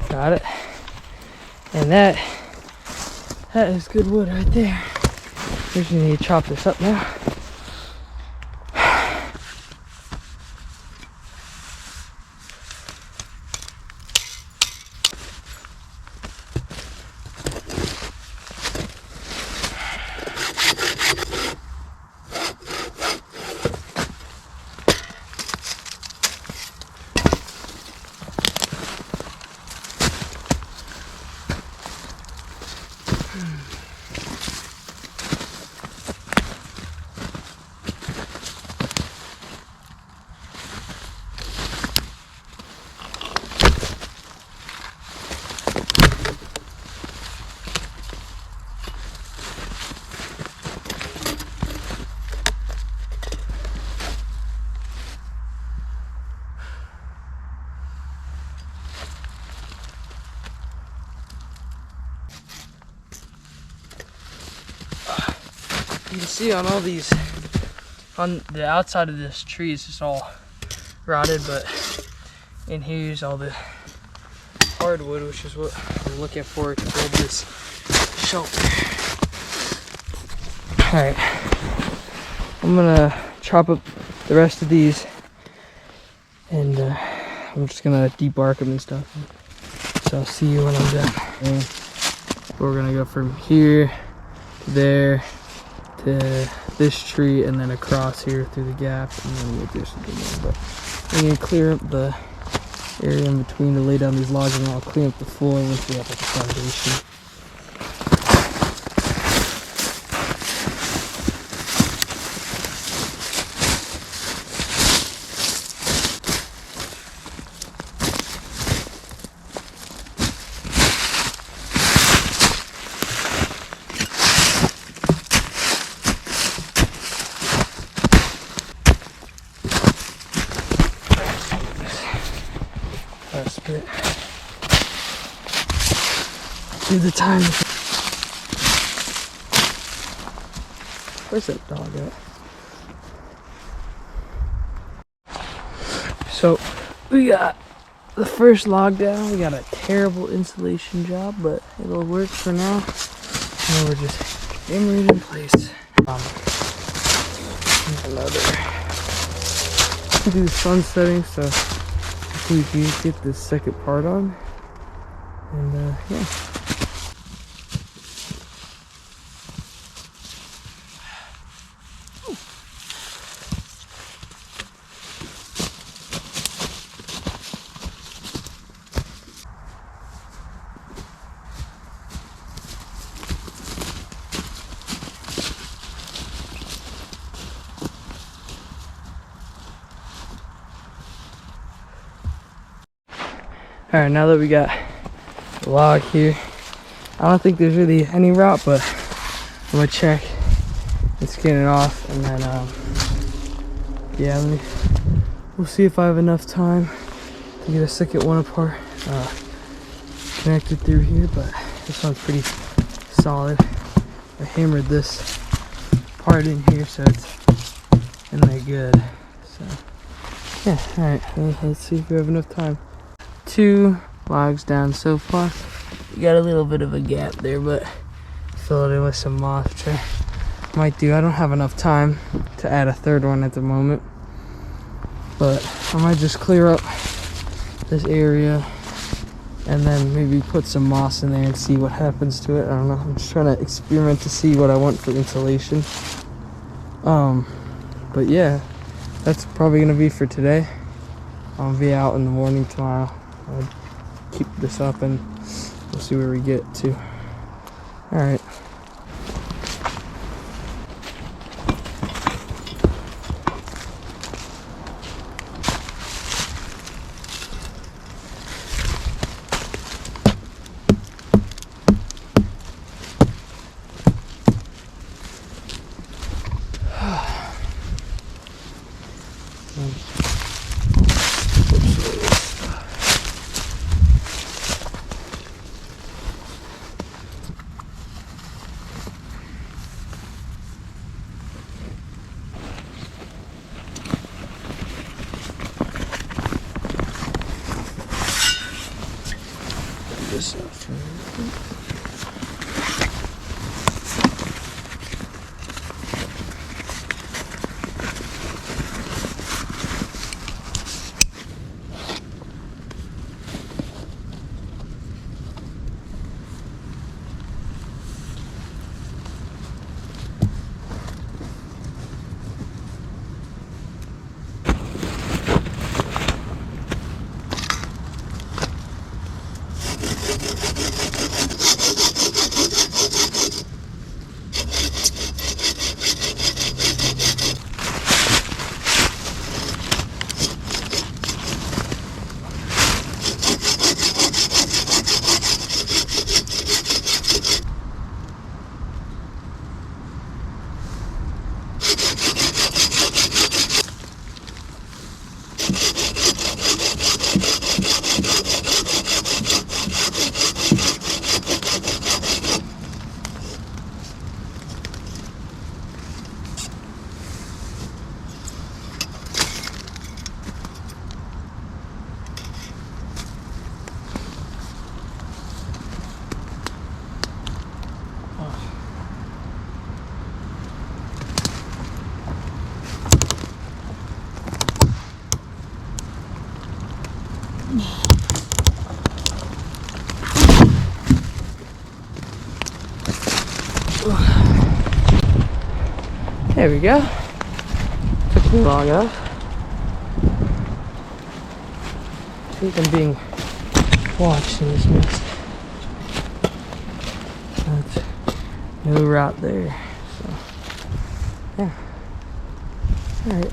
Got it. And that is good wood right there. We just need to chop this up now. You can see on all these, on the outside of this tree is just all rotted, but in here's all the hardwood, which is what I'm looking for to build this shelter. Alright, I'm gonna chop up the rest of these, and I'm just gonna debark them and stuff. So I'll see you when I'm done. And we're gonna go from here to there, to this tree, and then across here through the gap, and then we'll do something more. But I'm gonna clear up the area in between to lay down these logs, and I'll clean up the floor once we have like a foundation. Do the time. Where's that dog at? So we got the first log down. We got a terrible insulation job, but it'll work for now. And we're just hammering in place. Another. Do the sun setting, so hopefully we can get this second part on. And yeah. Alright, now that we got the log here, I don't think there's really any rot, but I'm gonna check and skin it off, and then yeah, we'll see if I have enough time to get a second one apart, connected through here. But this one's pretty solid. I hammered this part in here, so it's in there good. So yeah, alright, let's see if we have enough time. 2 logs down so far. We got a little bit of a gap there, but fill it in with some moss, which I might do. I don't have enough time to add a third one at the moment, but I might just clear up this area and then maybe put some moss in there and see what happens to it. I don't know. I'm just trying to experiment to see what I want for insulation. But yeah, that's probably gonna be for today. I'll be out in the morning tomorrow. I'll keep this up and we'll see where we get to. Alright. this off. There we go. Took me long enough. I think I'm being watched in this mess. That's no route there. So, yeah. Alright.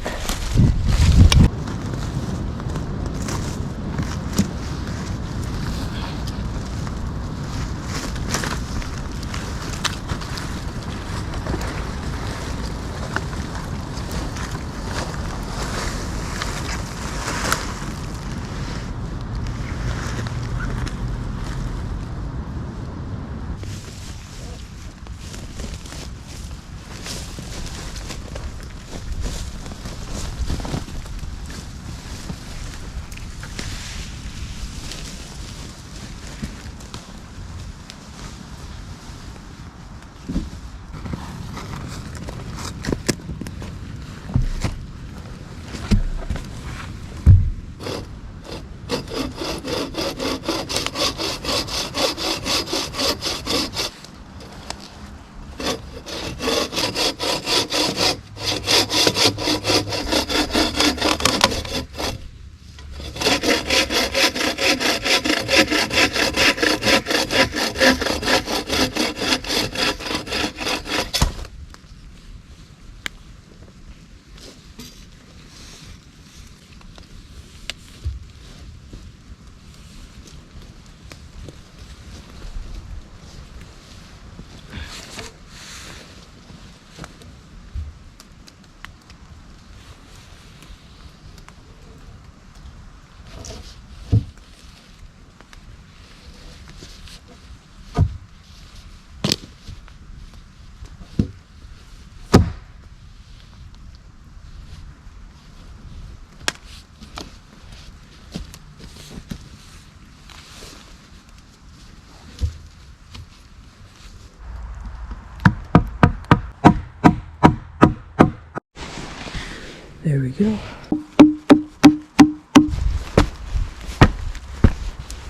There we go.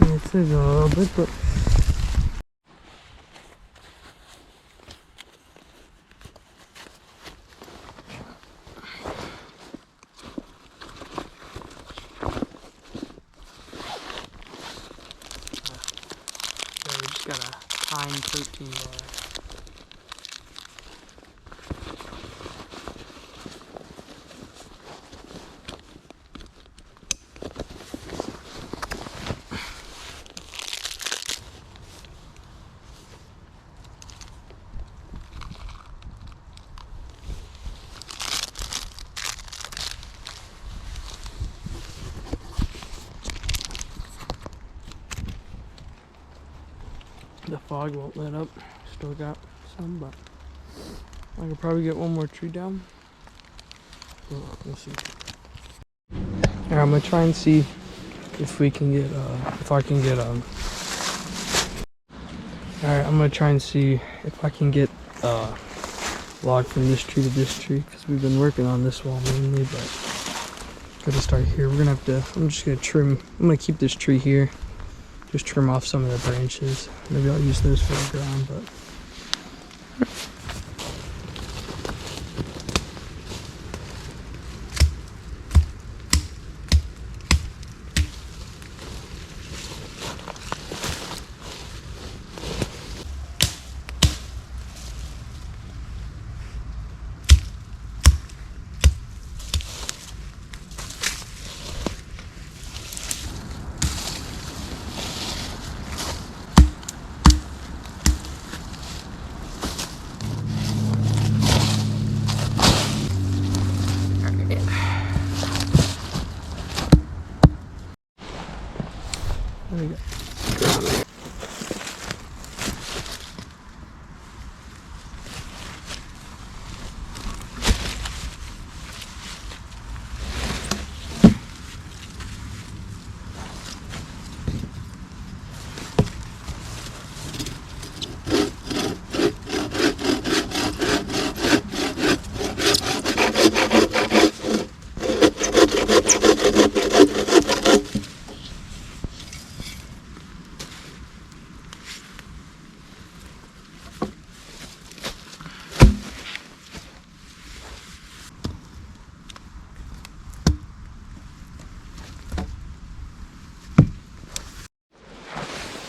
It took a little bit, but we just got a fine protein bar. The fog won't let up. Still got some, but I could probably get one more tree down. We'll see. Alright, I'm gonna try and see if we can get if I can get Alright, I'm gonna try and see if I can get log from this tree to this tree, because we've been working on this wall mainly, but gotta start here. We're gonna have to, I'm just gonna trim, I'm gonna keep this tree here, just trim off some of the branches. Maybe I'll use those for the ground, but there we go.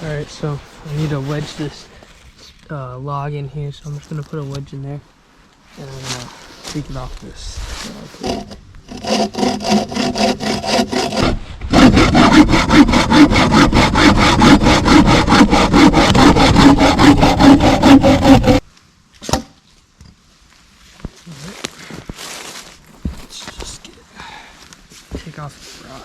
Alright, so I need to wedge this log in here, so I'm just going to put a wedge in there, and I'm going to take it off this. Let's just take off the rod.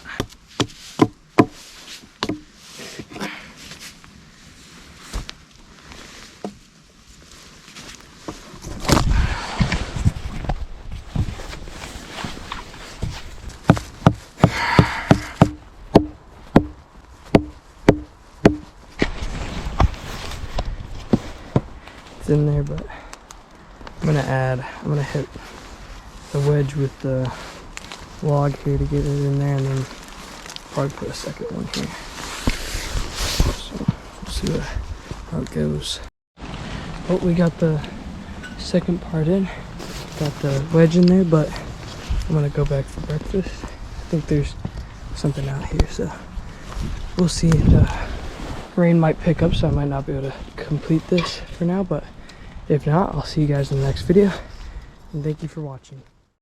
In there, but I'm gonna hit the wedge with the log here to get it in there, and then probably put a second one here. So we'll see how it goes. Oh, we got the second part in, got the wedge in there, but I'm gonna go back for breakfast. I think there's something out here, so we'll see. The rain might pick up, so I might not be able to complete this for now, but if not, I'll see you guys in the next video, and thank you for watching.